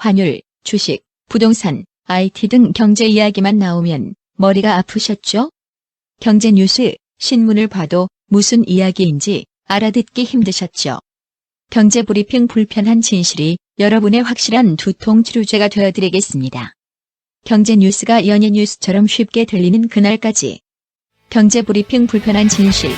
환율, 주식, 부동산, IT 등 경제 이야기만 나오면 머리가 아프셨죠? 경제 뉴스, 신문을 봐도 무슨 이야기인지 알아듣기 힘드셨죠? 경제 브리핑 불편한 진실이 여러분의 확실한 두통 치료제가 되어드리겠습니다. 경제 뉴스가 연예 뉴스처럼 쉽게 들리는 그날까지. 경제 브리핑 불편한 진실.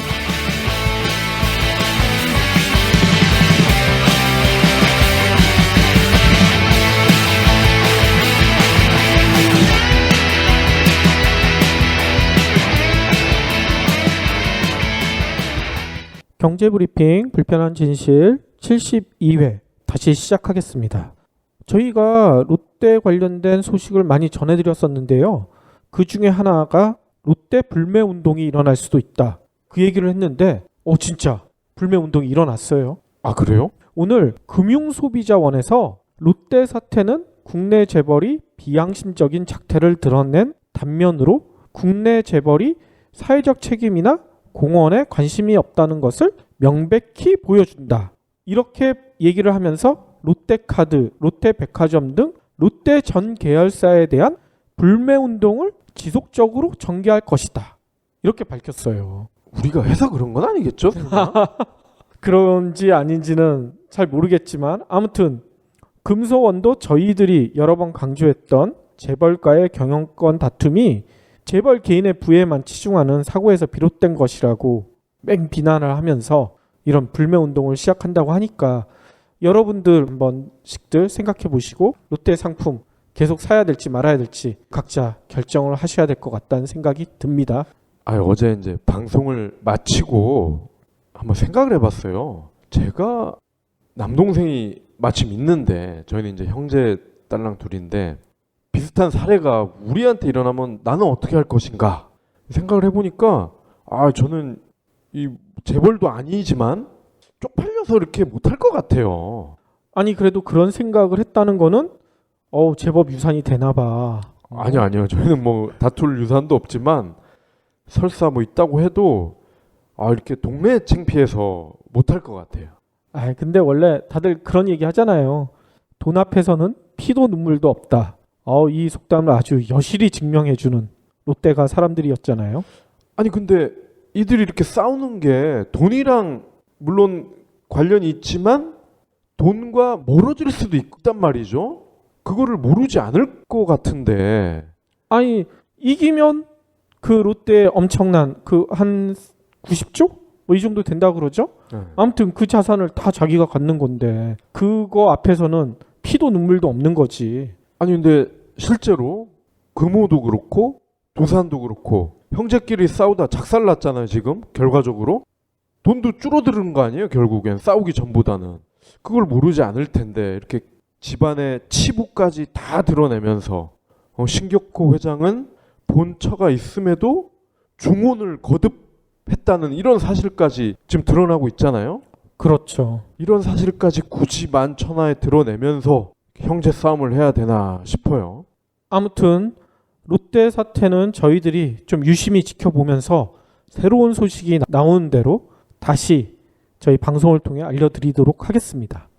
경제브리핑 불편한 진실 72회 다시 시작하겠습니다. 저희가 롯데 관련된 소식을 많이 전해드렸었는데요. 그 중에 하나가 롯데 불매운동이 일어날 수도 있다. 그 얘기를 했는데 진짜 불매운동이 일어났어요. 아, 그래요? 오늘 금융소비자원에서 롯데 사태는 국내 재벌이 비양심적인 작태를 드러낸 단면으로 국내 재벌이 사회적 책임이나 공헌에 관심이 없다는 것을 명백히 보여준다. 이렇게 얘기를 하면서 롯데카드, 롯데백화점 등 롯데 전 계열사에 대한 불매운동을 지속적으로 전개할 것이다. 이렇게 밝혔어요. 우리가 해서 그런 건 아니겠죠? 그런지 아닌지는 잘 모르겠지만 아무튼 금소원도 저희들이 여러 번 강조했던 재벌과의 경영권 다툼이 재벌 개인의 부에만 치중하는 사고에서 비롯된 것이라고 맹비난을 하면서 이런 불매운동을 시작한다고 하니까 여러분들 한 번씩들 생각해 보시고 롯데 상품 계속 사야 될지 말아야 될지 각자 결정을 하셔야 될 것 같다는 생각이 듭니다. 어제 이제 방송을 마치고 한번 생각을 해봤어요. 제가 남동생이 마침 있는데 저희는 이제 형제 딸랑 둘인데 비슷한 사례가 우리한테 일어나면 나는 어떻게 할 것인가 생각을 해보니까 저는 이 재벌도 아니지만 쪽팔려서 이렇게 못할 것 같아요. 아니 그래도 그런 생각을 했다는 거는 제법 유산이 되나 봐. 아니요. 저희는 뭐 다툴 유산도 없지만 설사 뭐 있다고 해도 이렇게 동네 창피해서 못할 것 같아요. 근데 원래 다들 그런 얘기 하잖아요. 돈 앞에서는 피도 눈물도 없다. 이 속담을 아주 여실히 증명해주는 롯데가 사람들이었잖아요. 아니 근데 이들이 이렇게 싸우는 게 돈이랑 물론 관련이 있지만 돈과 멀어질 수도 있단 말이죠. 그거를 모르지 않을 것 같은데. 아니 이기면 그 롯데 엄청난 그 한 90조? 뭐 이 정도 된다 그러죠? 아무튼 그 자산을 다 자기가 갖는 건데 그거 앞에서는 피도 눈물도 없는 거지. 아니 근데 실제로 금호도 그렇고 도산도 그렇고 형제끼리 싸우다 작살났잖아요. 지금 결과적으로 돈도 줄어드는 거 아니에요. 결국엔 싸우기 전보다는. 그걸 모르지 않을 텐데 이렇게 집안의 치부까지 다 드러내면서 신격호 회장은 본처가 있음에도 중혼을 거듭했다는 이런 사실까지 지금 드러나고 있잖아요. 그렇죠. 이런 사실까지 굳이 만천하에 드러내면서 형제 싸움을 해야 되나 싶어요. 아무튼 롯데 사태는 저희들이 좀 유심히 지켜보면서 새로운 소식이 나오는 대로 다시 저희 방송을 통해 알려드리도록 하겠습니다.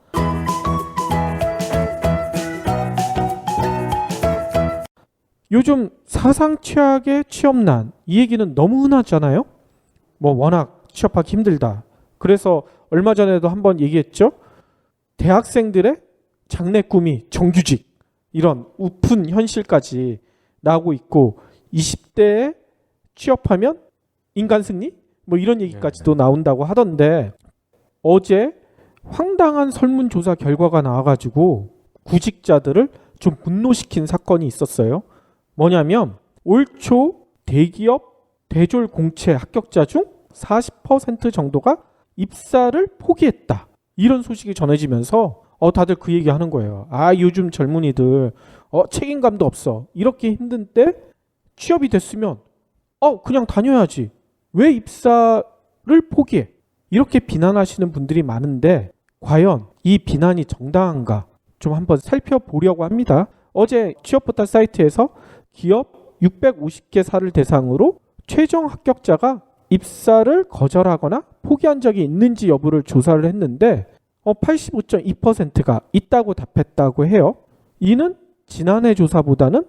요즘 사상 최악의 취업난 이 얘기는 너무 흔하잖아요. 뭐 워낙 취업하기 힘들다. 그래서 얼마 전에도 한번 얘기했죠. 대학생들의 장래 꿈이 정규직 이런 우픈 현실까지 나오고 있고 20대에 취업하면 인간 승리? 뭐 이런 얘기까지도 나온다고 하던데 어제 황당한 설문조사 결과가 나와가지고 구직자들을 좀 분노시킨 사건이 있었어요. 뭐냐면 올 초 대기업 대졸 공채 합격자 중 40% 정도가 입사를 포기했다. 이런 소식이 전해지면서 다들 그 얘기 하는 거예요. 요즘 젊은이들 책임감도 없어. 이렇게 힘든 때 취업이 됐으면 그냥 다녀야지. 왜 입사를 포기해? 이렇게 비난하시는 분들이 많은데 과연 이 비난이 정당한가? 좀 한번 살펴보려고 합니다. 어제 취업포털 사이트에서 기업 650개사를 대상으로 최종 합격자가 입사를 거절하거나 포기한 적이 있는지 여부를 조사를 했는데 85.2%가 있다고 답했다고 해요. 이는 지난해 조사보다는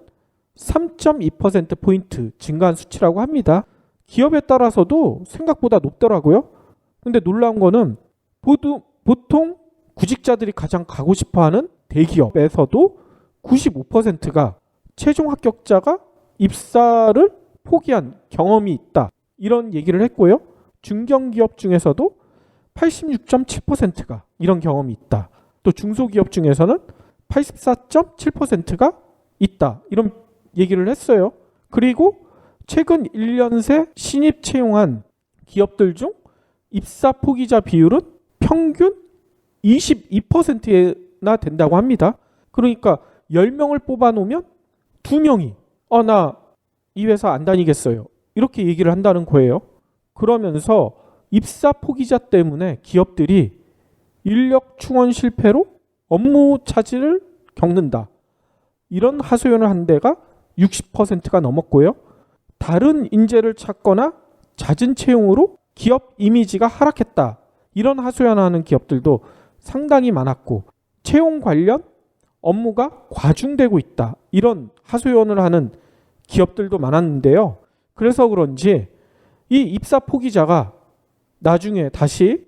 3.2%포인트 증가한 수치라고 합니다. 기업에 따라서도 생각보다 높더라고요. 근데 놀라운 거는 보통 구직자들이 가장 가고 싶어하는 대기업에서도 95%가 최종 합격자가 입사를 포기한 경험이 있다. 이런 얘기를 했고요. 중견기업 중에서도 86.7%가 이런 경험이 있다. 또 중소기업 중에서는 84.7%가 있다. 이런 얘기를 했어요. 그리고 최근 1년 새 신입 채용한 기업들 중 입사 포기자 비율은 평균 22%나 된다고 합니다. 그러니까 10명을 뽑아놓으면 2명이 나 이 회사 안 다니겠어요. 이렇게 얘기를 한다는 거예요. 그러면서 입사 포기자 때문에 기업들이 인력 충원 실패로 업무 차질을 겪는다. 이런 하소연을 한 데가 60%가 넘었고요. 다른 인재를 찾거나 잦은 채용으로 기업 이미지가 하락했다. 이런 하소연하는 기업들도 상당히 많았고 채용 관련 업무가 과중되고 있다. 이런 하소연을 하는 기업들도 많았는데요. 그래서 그런지 이 입사 포기자가 나중에 다시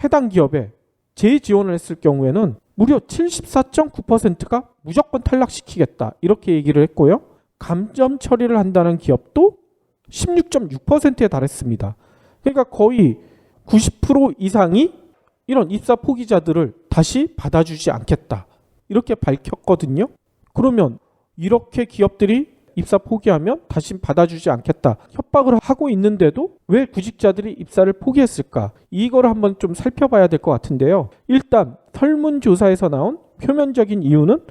해당 기업에 재지원을 했을 경우에는 무려 74.9%가 무조건 탈락시키겠다. 이렇게 얘기를 했고요. 감점 처리를 한다는 기업도 16.6%에 달했습니다. 그러니까 거의 90% 이상이 이런 입사 포기자들을 다시 받아주지 않겠다. 이렇게 밝혔거든요. 그러면 이렇게 기업들이 입사 포기하면 다시 받아주지 않겠다. 협박을 하고 있는데도 왜 구직자들이 입사를 포기했을까? 이거를 한번 좀 살펴봐야 될 것 같은데요. 일단 설문조사에서 나온 표면적인 이유는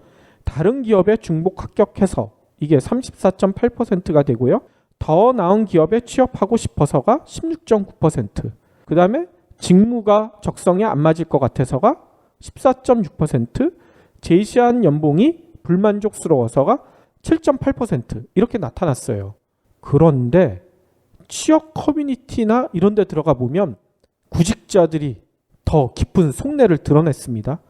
다른 기업에 중복 합격해서 이게 34.8%가 되고요. 더 나은 기업에 취업하고 싶어서가 16.9%. 그 다음에 직무가 적성에 안 맞을 것 같아서가 14.6%. 제시한 연봉이 불만족스러워서가 7.8% 이렇게 나타났어요. 그런데 취업 커뮤니티나 이런 데 들어가 보면 구직자들이 더 깊은 속내를 드러냈습니다.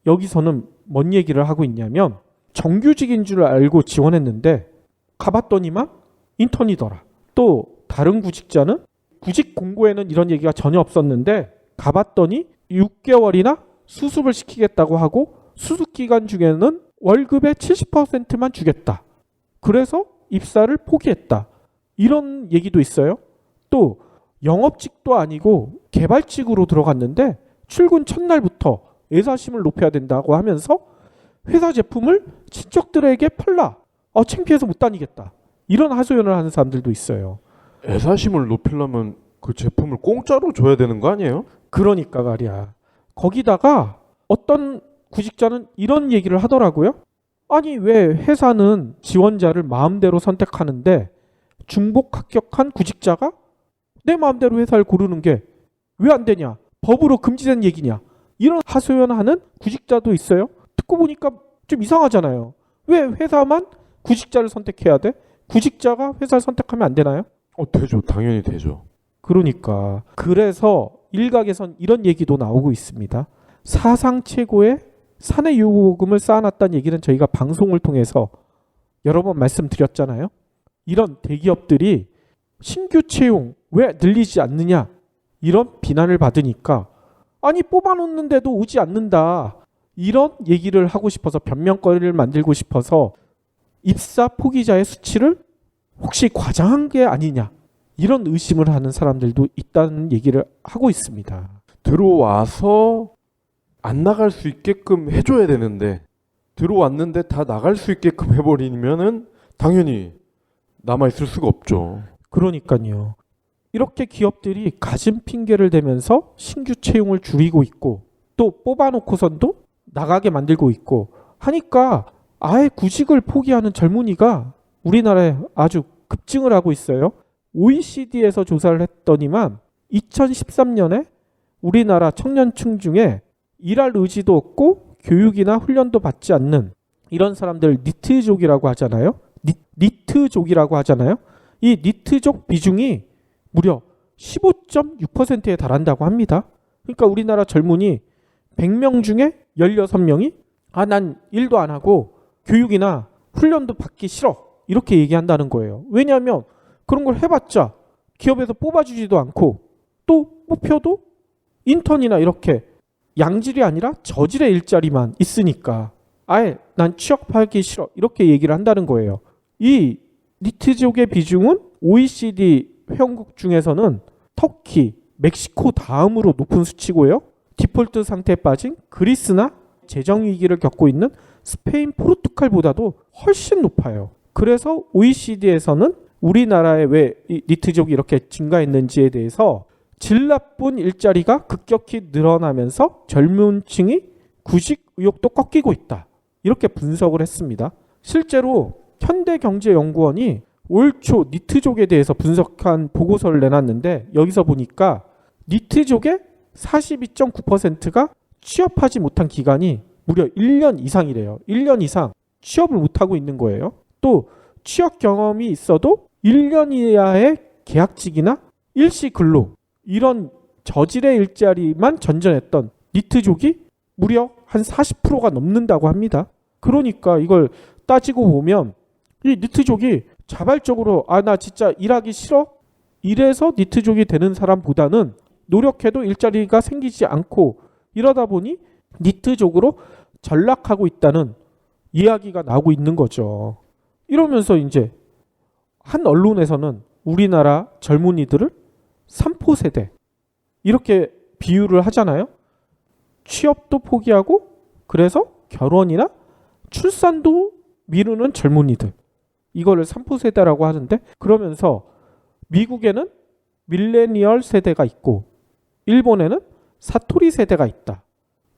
여기서는 뭔 얘기를 하고 있냐면 정규직인 줄 알고 지원했는데 가봤더니만 인턴이더라. 또 다른 구직자는 구직 공고에는 이런 얘기가 전혀 없었는데 가봤더니 6개월이나 수습을 시키겠다고 하고 수습 기간 중에는 월급의 70%만 주겠다. 그래서 입사를 포기했다. 이런 얘기도 있어요. 또 영업직도 아니고 개발직으로 들어갔는데 출근 첫날부터 애사심을 높여야 된다고 하면서 회사 제품을 친척들에게 팔라. 창피해서 못 다니겠다. 이런 하소연을 하는 사람들도 있어요. 애사심을 높이려면 그 제품을 공짜로 줘야 되는 거 아니에요? 그러니까 말이야. 거기다가 어떤 구직자는 이런 얘기를 하더라고요. 아니 왜 회사는 지원자를 마음대로 선택하는데 중복 합격한 구직자가 내 마음대로 회사를 고르는 게 왜 안 되냐? 법으로 금지된 얘기냐? 이런 하소연하는 구직자도 있어요. 듣고 보니까 좀 이상하잖아요. 왜 회사만 구직자를 선택해야 돼? 구직자가 회사를 선택하면 안 되나요? 되죠. 당연히 되죠. 그러니까 그래서 일각에선 이런 얘기도 나오고 있습니다. 사상 최고의 사내 유보금을 쌓아놨다는 얘기는 저희가 방송을 통해서 여러 번 말씀드렸잖아요. 이런 대기업들이 신규 채용 왜 늘리지 않느냐 이런 비난을 받으니까 아니 뽑아놓는데도 오지 않는다 이런 얘기를 하고 싶어서 변명거리를 만들고 싶어서 입사 포기자의 수치를 혹시 과장한 게 아니냐 이런 의심을 하는 사람들도 있다는 얘기를 하고 있습니다. 들어와서 안 나갈 수 있게끔 해줘야 되는데 들어왔는데 다 나갈 수 있게끔 해버리면은 당연히 남아있을 수가 없죠. 그러니까요. 이렇게 기업들이 가진 핑계를 대면서 신규 채용을 줄이고 있고 또 뽑아놓고선도 나가게 만들고 있고 하니까 아예 구직을 포기하는 젊은이가 우리나라에 아주 급증을 하고 있어요. OECD에서 조사를 했더니만 2013년에 우리나라 청년층 중에 일할 의지도 없고 교육이나 훈련도 받지 않는 이런 사람들 니트족이라고 하잖아요. 니트족이라고 하잖아요. 이 니트족 비중이 무려 15.6%에 달한다고 합니다. 그러니까 우리나라 젊은이 100명 중에 16명이 난 일도 안 하고 교육이나 훈련도 받기 싫어. 이렇게 얘기한다는 거예요. 왜냐하면 그런 걸 해봤자 기업에서 뽑아주지도 않고 또 뽑혀도 인턴이나 이렇게 양질이 아니라 저질의 일자리만 있으니까 아예 난 취업하기 싫어. 이렇게 얘기를 한다는 거예요. 이 니트족의 비중은 OECD 회원국 중에서는 터키, 멕시코 다음으로 높은 수치고요. 디폴트 상태에 빠진 그리스나 재정 위기를 겪고 있는 스페인, 포르투갈보다도 훨씬 높아요. 그래서 OECD에서는 우리나라에 왜 이 니트족이 이렇게 증가했는지에 대해서 질 나쁜 일자리가 급격히 늘어나면서 젊은 층이 구직 의욕도 꺾이고 있다. 이렇게 분석을 했습니다. 실제로 현대경제연구원이 올 초 니트족에 대해서 분석한 보고서를 내놨는데 여기서 보니까 니트족의 42.9%가 취업하지 못한 기간이 무려 1년 이상이래요. 1년 이상 취업을 못하고 있는 거예요. 또 취업 경험이 있어도 1년 이하의 계약직이나 일시 근로 이런 저질의 일자리만 전전했던 니트족이 무려 한 40%가 넘는다고 합니다. 그러니까 이걸 따지고 보면 이 니트족이 자발적으로 나 진짜 일하기 싫어? 이래서 니트족이 되는 사람보다는 노력해도 일자리가 생기지 않고 이러다 보니 니트족으로 전락하고 있다는 이야기가 나오고 있는 거죠. 이러면서 이제 한 언론에서는 우리나라 젊은이들을 3포 세대 이렇게 비유를 하잖아요. 취업도 포기하고 그래서 결혼이나 출산도 미루는 젊은이들. 이거를 3포 세대라고 하는데 그러면서 미국에는 밀레니얼 세대가 있고 일본에는 사토리 세대가 있다.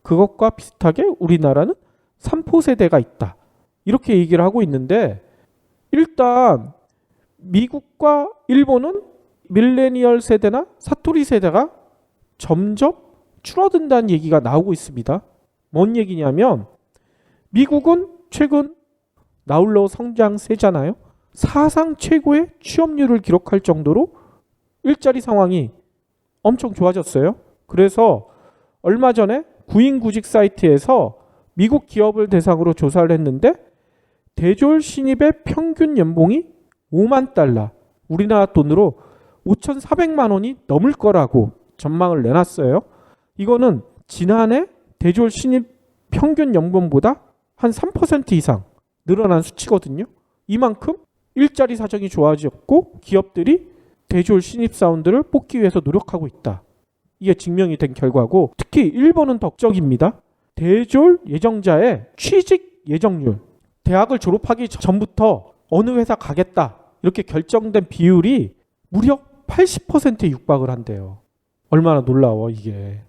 그것과 비슷하게 우리나라는 3포 세대가 있다. 이렇게 얘기를 하고 있는데 일단 미국과 일본은 밀레니얼 세대나 사토리 세대가 점점 줄어든다는 얘기가 나오고 있습니다. 뭔 얘기냐면 미국은 최근 나홀로 성장세잖아요. 사상 최고의 취업률을 기록할 정도로 일자리 상황이 엄청 좋아졌어요. 그래서 얼마 전에 구인구직 사이트에서 미국 기업을 대상으로 조사를 했는데 대졸 신입의 평균 연봉이 5만 달러, 우리나라 돈으로 5,400만 원이 넘을 거라고 전망을 내놨어요. 이거는 지난해 대졸 신입 평균 연봉보다 한 3% 이상 늘어난 수치거든요. 이만큼 일자리 사정이 좋아졌고 기업들이 대졸 신입사원들을 뽑기 위해서 노력하고 있다. 이게 증명이 된 결과고 특히 일본은 덕적입니다. 대졸 예정자의 취직 예정률, 대학을 졸업하기 전부터 어느 회사 가겠다 이렇게 결정된 비율이 무려 80%에 육박을 한대요. 얼마나 놀라워 이게.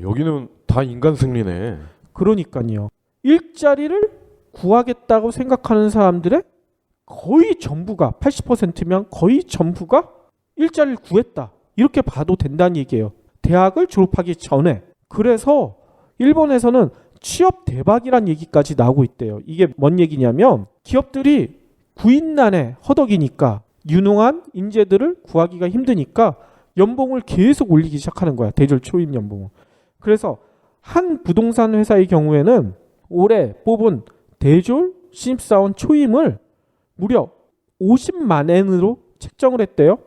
여기는 다 인간 승리네. 그러니까요. 일자리를 구하겠다고 생각하는 사람들의 거의 전부가 80%면 거의 전부가 일자리를 구했다. 이렇게 봐도 된다는 얘기예요. 대학을 졸업하기 전에. 그래서 일본에서는 취업 대박이란 얘기까지 나오고 있대요. 이게 뭔 얘기냐면 기업들이 구인난에 허덕이니까 유능한 인재들을 구하기가 힘드니까 연봉을 계속 올리기 시작하는 거야. 대졸 초임 연봉을. 그래서 한 부동산 회사의 경우에는 올해 뽑은 대졸 신입사원 초임을 무려 50만 엔으로 책정을 했대요.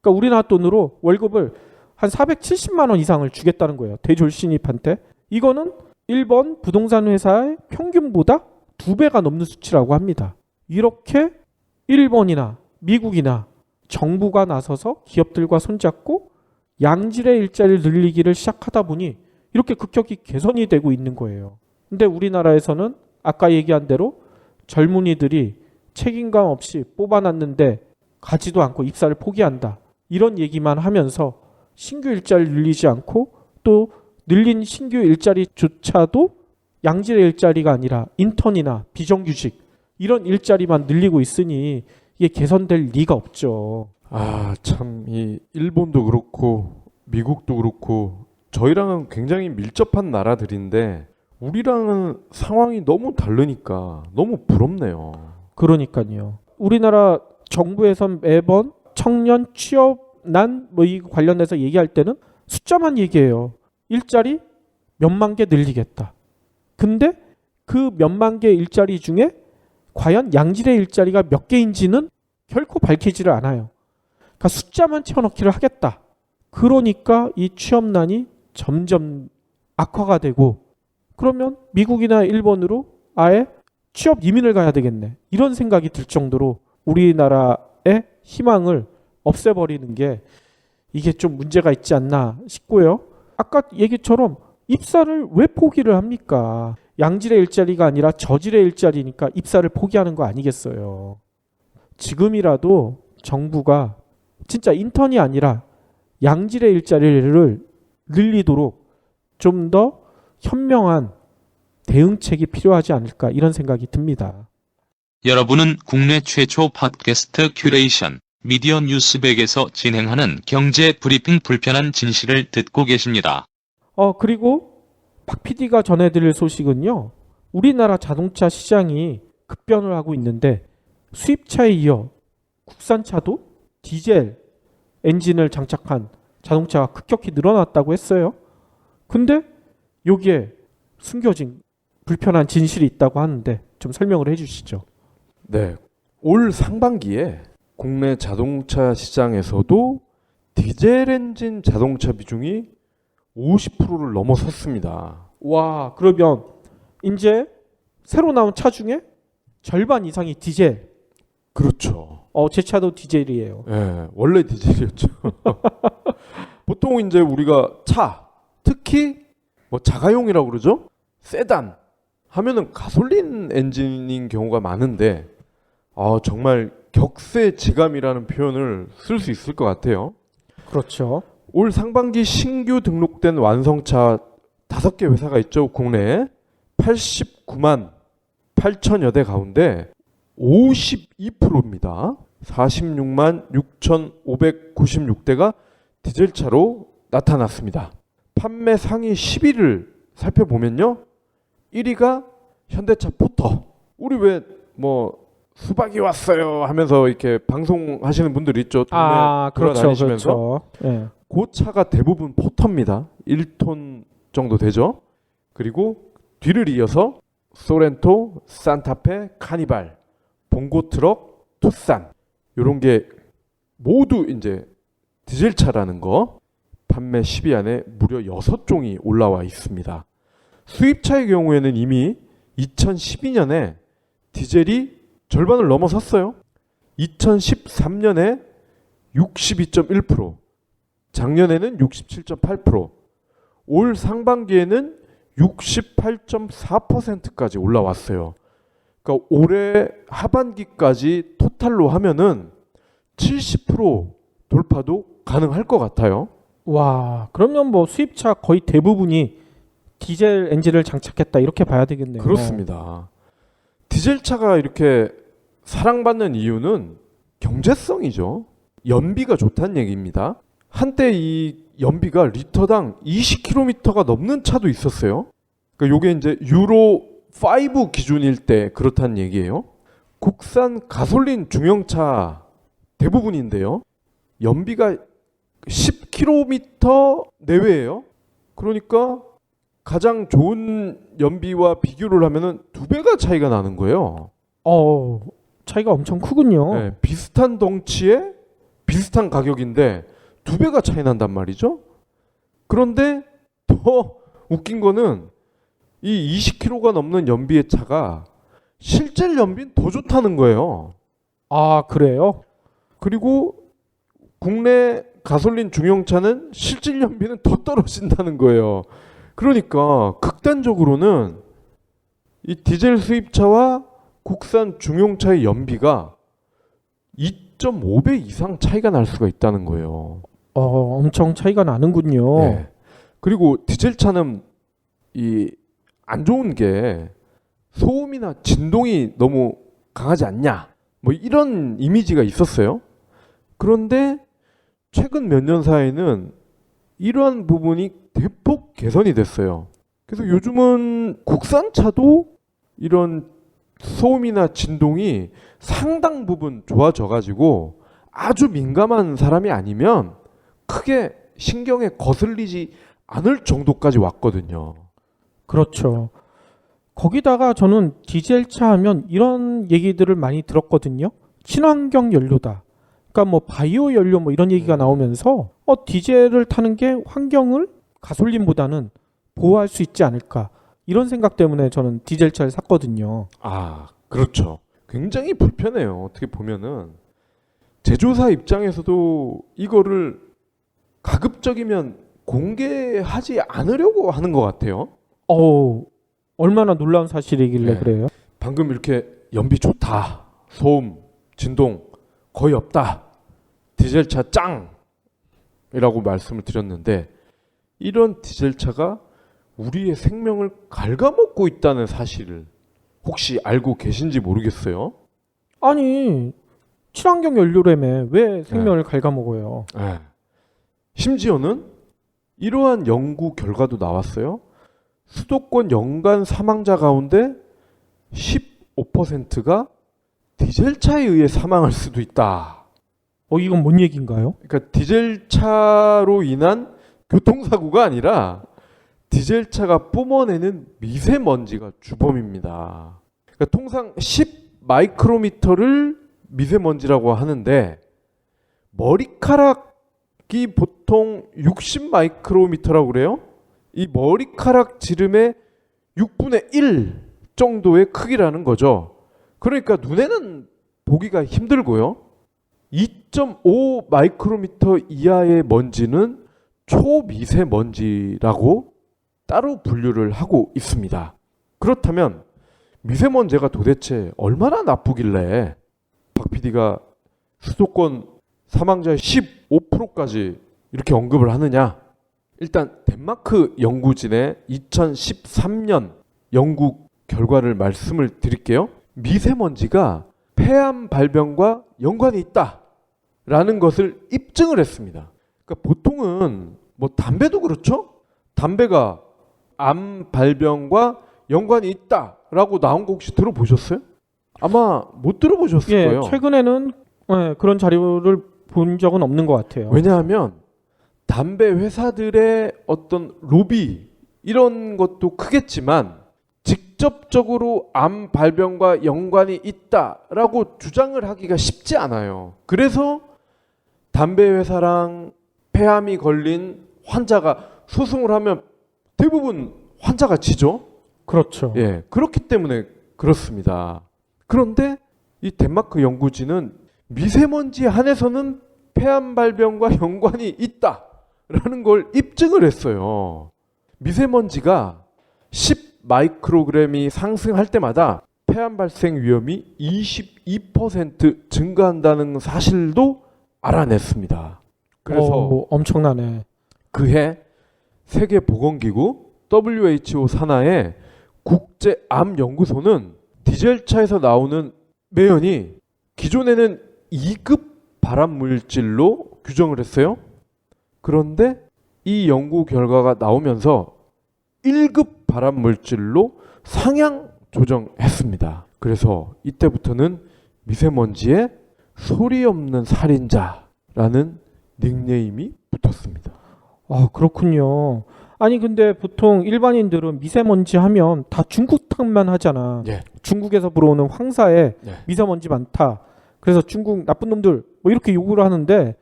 그러니까 우리나라 돈으로 월급을 한 470만 원 이상을 주겠다는 거예요. 대졸 신입한테. 이거는 일본 부동산 회사의 평균보다 2배가 넘는 수치라고 합니다. 이렇게 일본이나 미국이나 정부가 나서서 기업들과 손잡고 양질의 일자리를 늘리기를 시작하다 보니 이렇게 급격히 개선이 되고 있는 거예요. 근데 우리나라에서는 아까 얘기한 대로 젊은이들이 책임감 없이 뽑아놨는데 가지도 않고 입사를 포기한다. 이런 얘기만 하면서 신규 일자리를 늘리지 않고 또 늘린 신규 일자리조차도 양질의 일자리가 아니라 인턴이나 비정규직 이런 일자리만 늘리고 있으니 이게 개선될 리가 없죠. 참 이 일본도 그렇고 미국도 그렇고 저희랑은 굉장히 밀접한 나라들인데 우리랑은 상황이 너무 다르니까 너무 부럽네요. 그러니까요. 우리나라 정부에서 매번 청년 취업난 이 관련해서 얘기할 때는 숫자만 얘기해요. 일자리 몇만 개 늘리겠다. 근데 그 몇만 개 일자리 중에 과연 양질의 일자리가 몇 개인지는 결코 밝히지를 않아요. 그러니까 숫자만 채워넣기를 하겠다. 그러니까 이 취업난이 점점 악화가 되고, 그러면 미국이나 일본으로 아예 취업 이민을 가야 되겠네, 이런 생각이 들 정도로 우리나라의 희망을 없애버리는 게 이게 좀 문제가 있지 않나 싶고요. 아까 얘기처럼 입사를 왜 포기를 합니까? 양질의 일자리가 아니라 저질의 일자리니까 입사를 포기하는 거 아니겠어요. 지금이라도 정부가 진짜 인턴이 아니라 양질의 일자리를 늘리도록 좀 더 현명한 대응책이 필요하지 않을까, 이런 생각이 듭니다. 여러분은 국내 최초 팟캐스트 큐레이션 미디어 뉴스백에서 진행하는 경제 브리핑 불편한 진실을 듣고 계십니다. 그리고 박 PD가 전해드릴 소식은요. 우리나라 자동차 시장이 급변을 하고 있는데 수입차에 이어 국산차도 디젤 엔진을 장착한 자동차가 급격히 늘어났다고 했어요. 근데 여기에 숨겨진 불편한 진실이 있다고 하는데 좀 설명을 해주시죠. 네, 올 상반기에 국내 자동차 시장에서도 디젤 엔진 자동차 비중이 50%를 넘어섰습니다. 와, 그러면 이제 새로 나온 차 중에 절반 이상이 디젤. 그렇죠. 제 차도 디젤이에요. 예, 원래 디젤이었죠. 보통 이제 우리가 차, 특히 뭐 자가용이라고 그러죠? 세단 하면은 가솔린 엔진인 경우가 많은데, 정말 격세지감이라는 표현을 쓸 수 있을 것 같아요. 그렇죠. 올 상반기 신규 등록된 완성차 5개 회사가 있죠, 국내에. 89만 8천여 대 가운데 52%입니다. 46만 6,596대가 디젤차로 나타났습니다. 판매 상위 10위를 살펴보면요, 1위가 현대차 포터. 우리 왜 뭐 수박이 왔어요 하면서 이렇게 방송하시는 분들 있죠, 동네 그렇죠, 돌아다니시면서. 그렇죠. 예. 그 차가 대부분 포터입니다. 1톤 정도 되죠. 그리고 뒤를 이어서 소렌토, 산타페, 카니발, 봉고트럭, 투싼, 이런 게 모두 이제 디젤차라는 거 판매 10위 안에 무려 6종이 올라와 있습니다. 수입차의 경우에는 이미 2012년에 디젤이 절반을 넘어섰어요. 2013년에 62.1%, 작년에는 67.8%, 올 상반기에는 68.4%까지 올라왔어요. 그러니까 올해 하반기까지 토탈로 하면은 70% 돌파도 가능할 것 같아요. 와, 그러면 뭐 수입차 거의 대부분이 디젤 엔진을 장착했다, 이렇게 봐야 되겠네요. 그렇습니다. 디젤차가 이렇게 사랑받는 이유는 경제성이죠. 연비가 좋다는 얘기입니다. 한때 이 연비가 리터당 20km가 넘는 차도 있었어요. 그러니까 요게 이제 유로 5 기준일 때 그렇다는 얘기예요. 국산 가솔린 중형차 대부분인데요, 연비가 10km 내외예요. 그러니까 가장 좋은 연비와 비교를 하면은 2배가 차이가 나는 거예요. 차이가 엄청 크군요. 네, 비슷한 덩치에 비슷한 가격인데 2배가 차이 난단 말이죠. 그런데 더 웃긴 거는 이 20km가 넘는 연비의 차가 실제 연비는 더 좋다는 거예요. 그래요? 그리고 국내 가솔린 중형차는 실질 연비는 더 떨어진다는 거예요. 그러니까 극단적으로는 이 디젤 수입차와 국산 중형차의 연비가 2.5배 이상 차이가 날 수가 있다는 거예요. 엄청 차이가 나는군요. 네. 그리고 디젤차는 이 안 좋은 게 소음이나 진동이 너무 강하지 않냐, 뭐 이런 이미지가 있었어요. 그런데 최근 몇 년 사이에는 이러한 부분이 대폭 개선이 됐어요. 그래서 요즘은 국산차도 이런 소음이나 진동이 상당 부분 좋아져 가지고 아주 민감한 사람이 아니면 크게 신경에 거슬리지 않을 정도까지 왔거든요. 그렇죠. 거기다가 저는 디젤차 하면 이런 얘기들을 많이 들었거든요. 친환경 연료다. 그러니까 뭐 바이오 연료 뭐 이런 얘기가 나오면서 디젤을 타는 게 환경을 가솔린보다는 보호할 수 있지 않을까. 이런 생각 때문에 저는 디젤차를 샀거든요. 아, 그렇죠. 굉장히 불편해요. 어떻게 보면은 제조사 입장에서도 이거를 가급적이면 공개하지 않으려고 하는 것 같아요. 얼마나 놀라운 사실이길래 네. 그래요? 방금 이렇게 연비 좋다, 소음, 진동 거의 없다, 디젤차 짱이라고 말씀을 드렸는데 이런 디젤차가 우리의 생명을 갉아먹고 있다는 사실을 혹시 알고 계신지 모르겠어요. 아니 친환경 연료라며 왜 생명을 갉아먹어요? 네. 심지어는 이러한 연구 결과도 나왔어요. 수도권 연간 사망자 가운데 15%가 디젤차에 의해 사망할 수도 있다. 이건 뭔 얘기인가요? 그러니까 디젤차로 인한 교통사고가 아니라 디젤차가 뿜어내는 미세먼지가 주범입니다. 그러니까 통상 10 마이크로미터를 미세먼지라고 하는데 머리카락이 보통 60 마이크로미터라고 그래요. 이 머리카락 지름의 6분의 1 정도의 크기라는 거죠. 그러니까 눈에는 보기가 힘들고요. 2.5 마이크로미터 이하의 먼지는 초미세먼지라고 따로 분류를 하고 있습니다. 그렇다면 미세먼지가 도대체 얼마나 나쁘길래 박 PD가 수도권 사망자의 15%까지 이렇게 언급을 하느냐? 일단 덴마크 연구진의 2013년 연구 결과를 말씀을 드릴게요. 미세먼지가 폐암 발병과 연관이 있다라는 것을 입증을 했습니다. 그러니까 보통은 뭐 담배도 그렇죠? 담배가 암 발병과 연관이 있다라고 나온 거 혹시 들어보셨어요? 아마 못 들어보셨을 예, 거예요. 최근에는 그런 자료를 본 적은 없는 것 같아요. 왜냐하면 담배 회사들의 어떤 로비 이런 것도 크겠지만 직접적으로 암 발병과 연관이 있다라고 주장을 하기가 쉽지 않아요. 그래서 담배 회사랑 폐암이 걸린 환자가 소송을 하면 대부분 환자가 지죠. 그렇죠. 예, 그렇기 때문에 그렇습니다. 그런데 이 덴마크 연구진은 미세먼지에 한해서는 폐암 발병과 연관이 있다라는 걸 입증을 했어요. 미세먼지가 10 마이크로그램이 상승할 때마다 폐암 발생 위험이 22% 증가한다는 사실도 알아냈습니다. 그래서 엄청나네. 그해 세계보건기구 WHO 산하의 국제암연구소는 디젤차에서 나오는 매연이 기존에는 2급 발암물질로 규정을 했어요. 그런데 이 연구 결과가 나오면서 1급 발암물질로 상향 조정했습니다. 그래서 이때부터는 미세먼지에 소리 없는 살인자라는 닉네임이 붙었습니다. 그렇군요. 아니 근데 보통 일반인들은 미세먼지 하면 다 중국 탓만 하잖아. 예. 중국에서 불어오는 황사에 예. 미세먼지 많다. 그래서 중국 나쁜 놈들 뭐 이렇게 요구를 하는데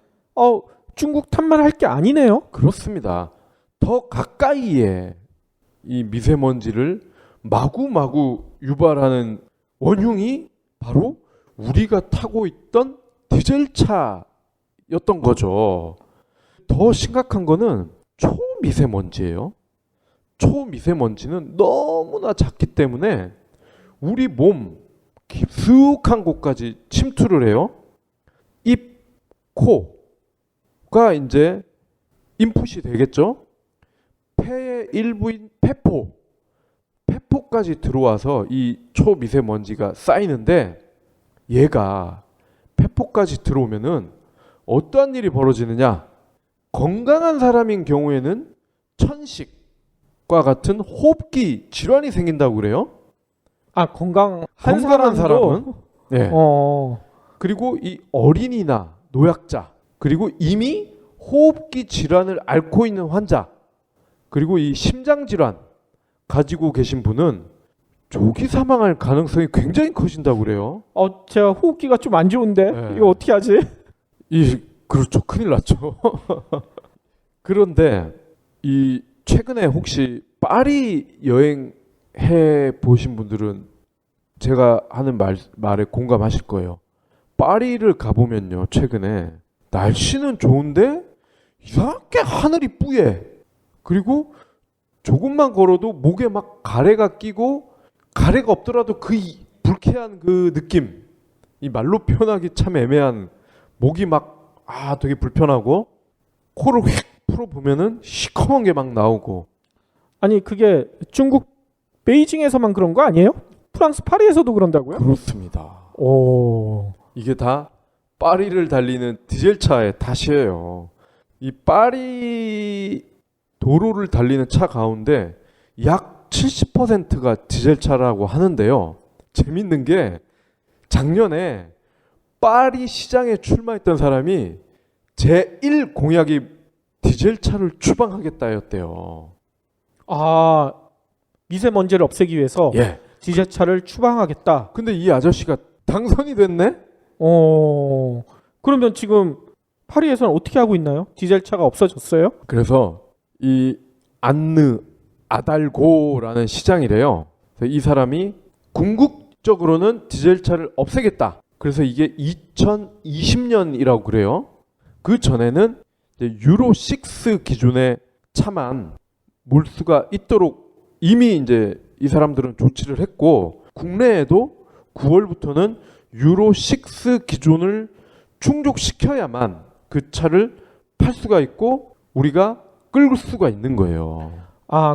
중국 탓만 할 게 아니네요. 그렇습니다. 더 가까이에 이 미세먼지를 마구마구 유발하는 원흉이 바로 우리가 타고 있던 디젤차였던 거죠. 더 심각한 거는 초미세먼지예요. 초미세먼지는 너무나 작기 때문에 우리 몸 깊숙한 곳까지 침투를 해요. 입, 코가 이제 인풋이 되겠죠. 폐의 일부인 폐포까지 들어와서 이 초미세먼지가 쌓이는데 얘가 폐포까지 들어오면은 어떠한 일이 벌어지느냐? 건강한 사람인 경우에는 천식과 같은 호흡기 질환이 생긴다고 그래요. 건강한 사람은 네. 그리고 이 어린이나 노약자 그리고 이미 호흡기 질환을 앓고 있는 환자 그리고 이 심장 질환 가지고 계신 분은 조기 사망할 가능성이 굉장히 커진다고 그래요. 제가 호흡기가 좀 안 좋은데 네. 이거 어떻게 하지? 그렇죠. 큰일 났죠. 그런데 이 최근에 혹시 파리 여행해 보신 분들은 제가 하는 말에 공감하실 거예요. 파리를 가보면요, 최근에 날씨는 좋은데 이상하게 하늘이 뿌예. 그리고 조금만 걸어도 목에 막 가래가 끼고, 가래가 없더라도 불쾌한 그 느낌, 이 말로 표현하기 참 애매한, 목이 막 되게 불편하고, 코를 휙 풀어보면은 시커먼 게 막 나오고. 아니 그게 중국 베이징에서만 그런 거 아니에요? 프랑스 파리에서도 그런다고요? 그렇습니다. 오. 이게 다 파리를 달리는 디젤차의 탓이에요. 이 파리 도로를 달리는 차 가운데 약 70%가 디젤차라고 하는데요. 재밌는 게 작년에 파리 시장에 출마했던 사람이 제1 공약이 디젤차를 추방하겠다였대요. 미세먼지를 없애기 위해서 예. 디젤차를 추방하겠다. 근데 이 아저씨가 당선이 됐네? 그러면 지금 파리에서는 어떻게 하고 있나요? 디젤차가 없어졌어요? 그래서 이 안느 아달고라는 시장이래요. 그래서 이 사람이 궁극적으로는 디젤차를 없애겠다. 그래서 이게 2020년이라고 그래요. 그 전에는 이제 유로 6 기준의 차만 몰 수가 있도록 이미 이제 이 사람들은 조치를 했고, 국내에도 9월부터는 유로 6 기준을 충족시켜야만 그 차를 팔 수가 있고 우리가 끌 수가 있는 거예요.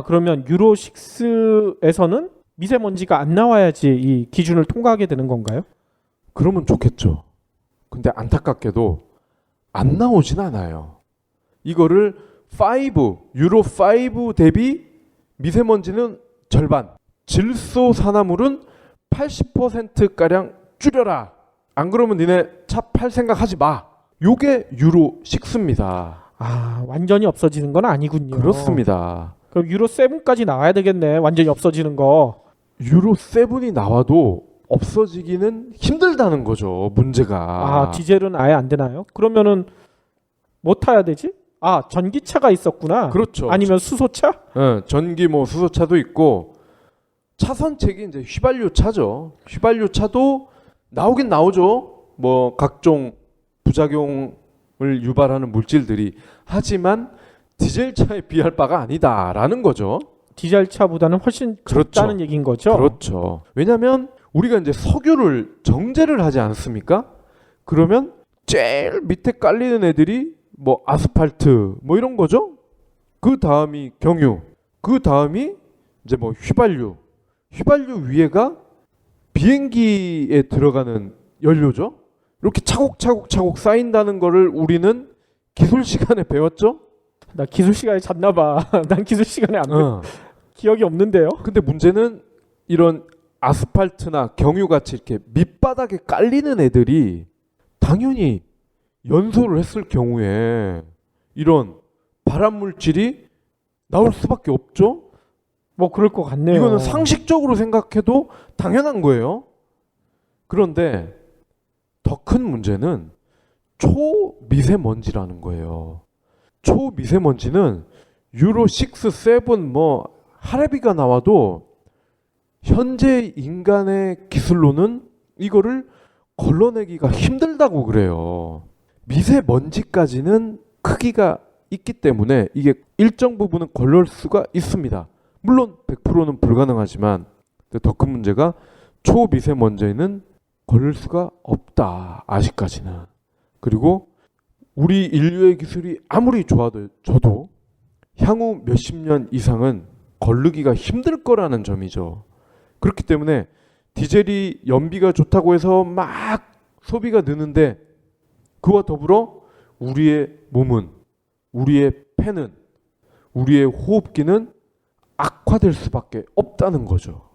그러면 유로 6에서는 미세먼지가 안 나와야지 이 기준을 통과하게 되는 건가요? 그러면 좋겠죠. 근데 안타깝게도 안 나오진 않아요. 이거를 유로 5 대비 미세먼지는 절반, 질소산화물은 80%가량 줄여라. 안 그러면 니네 차 팔 생각 하지 마. 요게 유로 6입니다. 완전히 없어지는 건 아니군요. 그렇습니다. 그럼 유로 7까지 나와야 되겠네. 완전히 없어지는 거. 유로 7이 나와도 없어지기는 힘들다는 거죠. 문제가. 디젤은 아예 안 되나요? 그러면은 뭐 타야 되지? 전기차가 있었구나. 그렇죠. 아니면 수소차? 전기 수소차도 있고, 차선책이 이제 휘발유 차죠. 휘발유 차도 나오긴 나오죠. 각종 부작용을 유발하는 물질들이. 하지만 디젤차에 비할 바가 아니다라는 거죠. 디젤차보다는 훨씬 그렇죠. 적다는 얘기인 거죠. 그렇죠. 왜냐하면 우리가 이제 석유를 정제를 하지 않습니까? 그러면 제일 밑에 깔리는 애들이 아스팔트 이런 거죠. 그 다음이 경유, 그 다음이 이제 휘발유. 휘발유 위에가 비행기에 들어가는 연료죠. 이렇게 차곡차곡 쌓인다는 거를 우리는 기술 시간에 배웠죠. 나 기술 시간에 잤나 봐. 난 기술 시간에 기억이 없는데요. 근데 문제는 이런 아스팔트나 경유같이 이렇게 밑바닥에 깔리는 애들이 당연히 연소를 했을 경우에 이런 발암 물질이 나올 수밖에 없죠. 그럴 것 같네요. 이거는 상식적으로 생각해도 당연한 거예요. 그런데 더 큰 문제는 초미세먼지라는 거예요. 초미세먼지는 유로 6, 7 하레비가 나와도 현재 인간의 기술로는 이거를 걸러내기가 힘들다고 그래요. 미세먼지까지는 크기가 있기 때문에 이게 일정 부분은 걸러낼 수가 있습니다. 물론 100%는 불가능하지만 더 큰 문제가 초미세먼지는 걸릴 수가 없다. 아직까지는. 그리고 우리 인류의 기술이 아무리 좋아져도 향후 몇십 년 이상은 걸르기가 힘들 거라는 점이죠. 그렇기 때문에 디젤이 연비가 좋다고 해서 막 소비가 느는데, 그와 더불어 우리의 몸은, 우리의 폐는, 우리의 호흡기는 악화될 수밖에 없다는 거죠.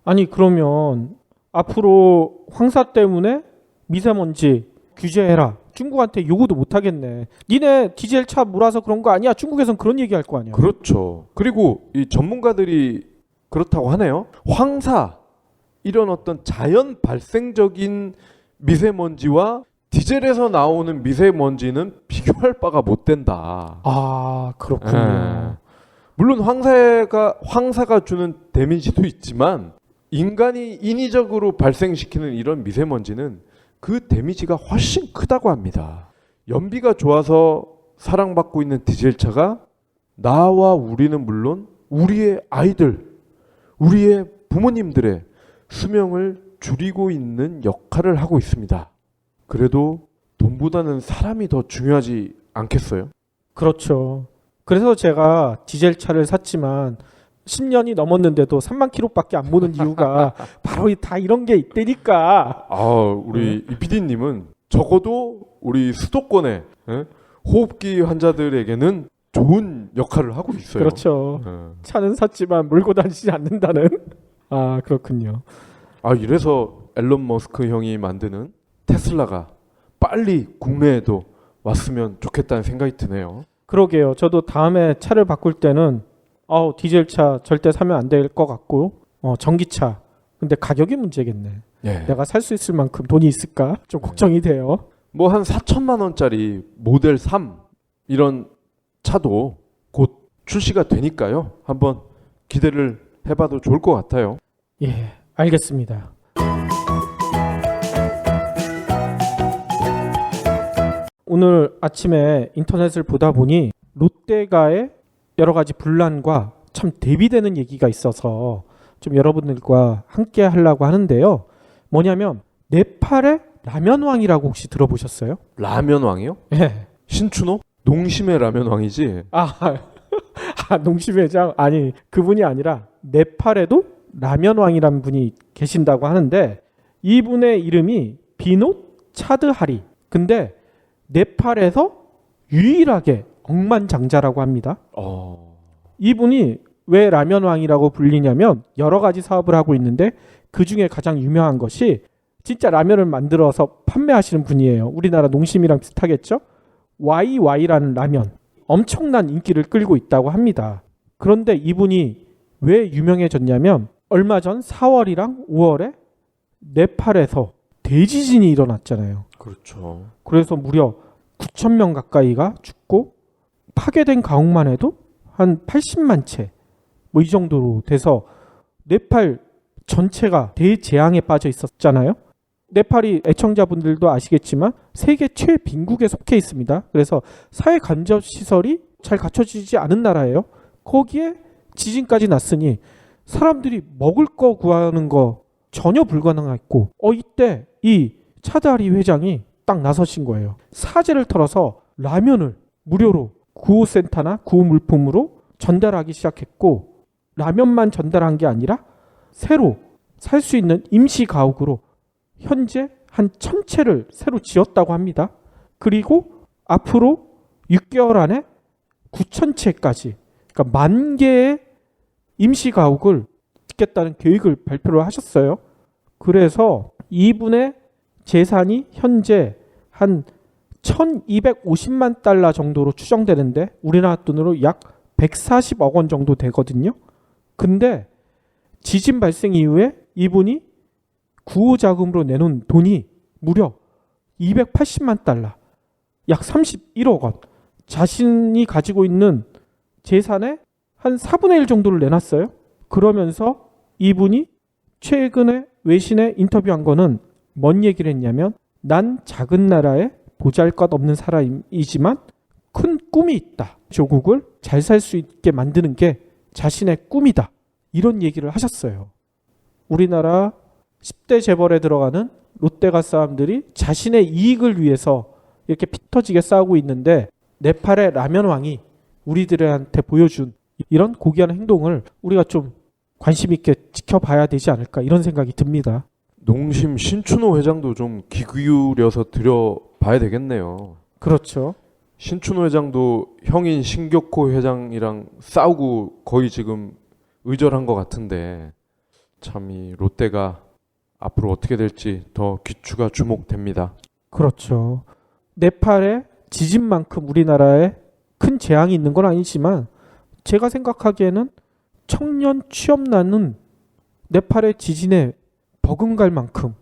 아니 그러면 앞으로 황사 때문에 미세먼지 규제해라. 중국한테 요구도 못 하겠네. 니네 디젤차 몰아서 그런 거 아니야? 중국에선 그런 얘기할 거 아니야. 그렇죠. 그리고 이 전문가들이 그렇다고 하네요. 황사, 이런 어떤 자연 발생적인 미세먼지와 디젤에서 나오는 미세먼지는 비교할 바가 못 된다. 아, 그렇군요. 예. 물론 황사가 주는 데미지도 있지만 인간이 인위적으로 발생시키는 이런 미세먼지는 그 데미지가 훨씬 크다고 합니다. 연비가 좋아서 사랑받고 있는 디젤차가 나와 우리는 물론 우리의 아이들, 우리의 부모님들의 수명을 줄이고 있는 역할을 하고 있습니다. 그래도 돈보다는 사람이 더 중요하지 않겠어요? 그렇죠. 그래서 제가 디젤차를 샀지만 10년이 넘었는데도 3만 킬로밖에 안 모는 이유가 바로 다 이런 게 있다니까. 우리 이 PD님은 적어도 우리 수도권의 호흡기 환자들에게는 좋은 역할을 하고 있어요. 그렇죠. 차는 샀지만 몰고 다니지 않는다는. 아, 그렇군요. 이래서 앨런 머스크 형이 만드는 테슬라가 빨리 국내에도 왔으면 좋겠다는 생각이 드네요. 그러게요. 저도 다음에 차를 바꿀 때는 디젤차 절대 사면 안 될 것 같고 전기차. 근데 가격이 문제겠네. 예. 내가 살 수 있을 만큼 돈이 있을까? 좀 걱정이 돼요. 뭐 한 4천만 원짜리 모델 3 이런 차도 곧 출시가 되니까요. 한번 기대를 해봐도 좋을 것 같아요. 예, 알겠습니다. 오늘 아침에 인터넷을 보다 보니 롯데가의 여러 가지 분란과 참 대비되는 얘기가 있어서 좀 여러분들과 함께 하려고 하는데요. 뭐냐면 네팔의 라면왕이라고 혹시 들어보셨어요? 라면왕이요? 예. 신춘호? 농심의 라면왕이지. 농심회장? 아니, 그분이 아니라 네팔에도 라면왕이라는 분이 계신다고 하는데 이분의 이름이 비노 차드하리. 근데 네팔에서 유일하게 억만장자라고 합니다. 이분이 왜 라면왕이라고 불리냐면 여러 가지 사업을 하고 있는데 그 중에 가장 유명한 것이 진짜 라면을 만들어서 판매하시는 분이에요. 우리나라 농심이랑 비슷하겠죠? YY라는 라면. 엄청난 인기를 끌고 있다고 합니다. 그런데 이분이 왜 유명해졌냐면 얼마 전 4월이랑 5월에 네팔에서 대지진이 일어났잖아요. 그렇죠. 그래서 무려 9,000명 가까이가 죽고 파괴된 가옥만 해도 한 80만 채 뭐 이 정도로 돼서 네팔 전체가 대재앙에 빠져 있었잖아요. 네팔이 애청자분들도 아시겠지만 세계 최빈국에 속해 있습니다. 그래서 사회 간접 시설이 잘 갖춰지지 않은 나라예요. 거기에 지진까지 났으니 사람들이 먹을 거 구하는 거 전혀 불가능했고 이때 이 차다리 회장이 딱 나서신 거예요. 사재를 털어서 라면을 무료로 구호센터나 구호물품으로 전달하기 시작했고 라면만 전달한 게 아니라 새로 살 수 있는 임시 가옥으로 현재 한 1,000채를 새로 지었다고 합니다. 그리고 앞으로 6개월 안에 9,000채까지 그러니까 10,000개의 임시 가옥을 짓겠다는 계획을 발표를 하셨어요. 그래서 이분의 재산이 현재 한 1,250만 달러 정도로 추정되는데 우리나라 돈으로 약 140억 원 정도 되거든요. 근데 지진 발생 이후에 이분이 구호 자금으로 내놓은 돈이 무려 280만 달러, 약 31억 원. 자신이 가지고 있는 재산의 한 4분의 1 정도를 내놨어요. 그러면서 이분이 최근에 외신에 인터뷰한 거는 뭔 얘기를 했냐면 난 작은 나라에 보잘것없는 사람이지만 큰 꿈이 있다. 조국을 잘 살 수 있게 만드는 게 자신의 꿈이다. 이런 얘기를 하셨어요. 우리나라 10대 재벌에 들어가는 롯데가 사람들이 자신의 이익을 위해서 이렇게 피 터지게 싸우고 있는데 네팔의 라면왕이 우리들한테 보여준 이런 고귀한 행동을 우리가 좀 관심 있게 지켜봐야 되지 않을까 이런 생각이 듭니다. 농심 신춘호 회장도 좀 귀 기울여서 들여봐야 되겠네요. 그렇죠. 신춘호 회장도 형인 신격호 회장이랑 싸우고 거의 지금 의절한 것 같은데 참 이 롯데가 앞으로 어떻게 될지 더 귀추가 주목됩니다. 그렇죠. 네팔의 지진만큼 우리나라에 큰 재앙이 있는 건 아니지만 제가 생각하기에는 청년 취업난은 네팔의 지진에 버금갈 만큼